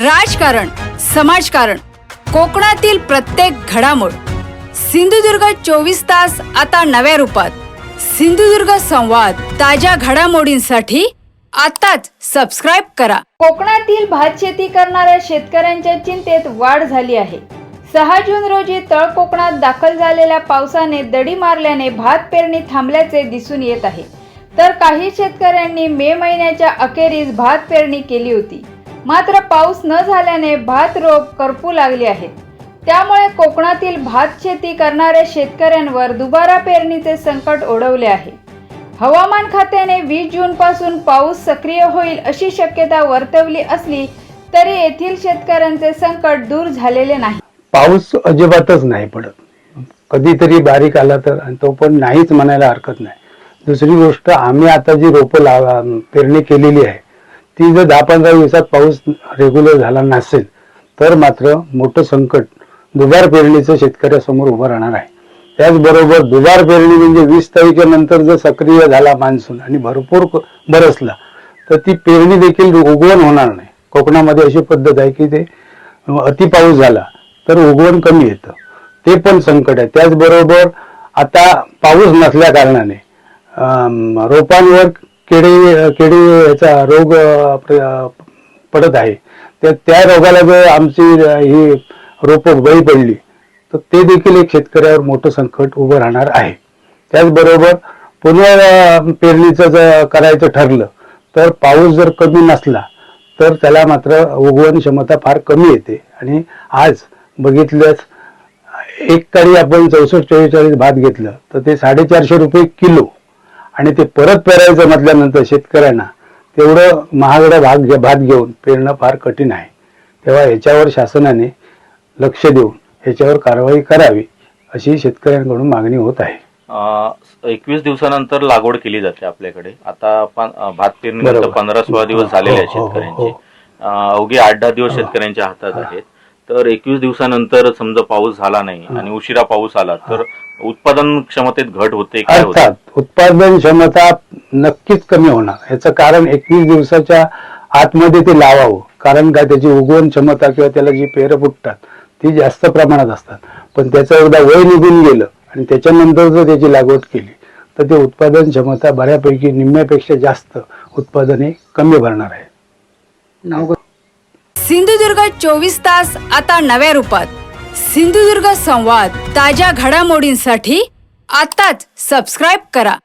राजकारण, समाजकारण, कोकणातील प्रत्येक घडामोड. सिंधुदुर्ग 24 तास आता नव्या रूपात. सिंधुदुर्ग संवाद, ताज्या घडामोडींसाठी आताच सबस्क्राइब करा. कोकणातील भात शेती करणाऱ्या शेतकऱ्यांच्या चिंतेत वाढ झाली आहे. 6 जून रोजी तळ कोकणात दाखल झालेल्या पावसाने दडी मारल्याने भात पेरणी थांबल्याचे दिसून येत आहे. तर काही शेतकऱ्यांनी मे महिन्याच्या अखेरीस भात पेरणी केली होती. मात्र पाऊस न झाल्याने भात रोप करपू लागले आहेत. त्यामुळे कोकणातील भात शेती करणाऱ्या शेतकऱ्यांवर दुबारा पेरणीचे संकट ओढवले आहे. हवामान खात्याने 20 जून पासून पाऊस सक्रिय होईल अशी शक्यता वर्तवली असली तरी येथील शेतकऱ्यांचे संकट दूर झालेले नाही. पाऊस अजिबातच नाही पडत. कधीतरी बारीक आला तर, तो पण नाहीच म्हणायला हरकत नाही. दुसरी गोष्ट, आम्ही आता जी रोपं पेरणी केलेली आहे ती जर 10-15 दिवसात पाऊस रेग्युलर झाला नसेल तर मात्र मोठं संकट दुबार पेरणीचं शेतकऱ्यासमोर उभं राहणार आहे. त्याचबरोबर दुबार पेरणी म्हणजे 20 तारखेनंतर जर सक्रिय झाला मान्सून आणि भरपूर बरसला तर ती पेरणी देखील उगवण होणार नाही. कोकणामध्ये अशी पद्धत आहे की ते अति पाऊस झाला तर उगवण कमी येतं, ते पण संकट आहे. त्याचबरोबर आता पाऊस नसल्या कारणाने रोपांवर किडी याचा रोग पडत आहे. त्या रोगाला जर आमची ही रोपं बळी पडली तर ते देखील एक शेतकऱ्यावर मोठं संकट उभं राहणार आहे. त्याचबरोबर पुन्हा पेरणीचं जर करायचं ठरलं तर पाऊस जर कमी नसला तर त्याला मात्र उगवण क्षमता फार कमी येते. आणि आज बघितल्यास एक काळी आपण 64-44 भात घेतलं तर ते 450 रुपये किलो, आणि ते परत पेरायचं म्हटल्यानंतर शेतकऱ्यांना तेवढं महागडा भात घेऊन पेरणं फार कठीण आहे. तेव्हा याच्यावर शासनाने लक्ष देऊन याच्यावर कारवाई करावी अशी शेतकऱ्यांकडून मागणी होत आहे. 21 दिवसानंतर लागवड केली जाते आपल्याकडे. आता भात पेरणीनंतर 15-16 दिवस झालेले आहेत शेतकऱ्यांचे. अवघे 8-10 दिवस शेतकऱ्यांच्या हातात आहेत. तर 21 दिवसानंतर समजा पाऊस झाला नाही आणि उशिरा पाऊस आला तर उत्पादन क्षमतेत घट होते. अर्थात उत्पादन क्षमता नक्कीच कमी होणार. याचं कारण 21 दिवसाच्या आतमध्ये ते लावावं. कारण काय, त्याची उगवण क्षमता किंवा त्याला जी पेरं फुटतात ती जास्त प्रमाणात असतात. पण त्याचं एकदा वय निघून गेलं आणि त्याच्यानंतर जर त्याची लागवड केली तर ते उत्पादन क्षमता बऱ्यापैकी निम्म्यापेक्षा जास्त उत्पादने कमी भरणार आहे. सिंधुदुर्ग 24 तास आता नव्या रूपात. सिंधुदुर्ग संवाद, ताज्या घडामोडींसाठी आताच सबस्क्राइब करा.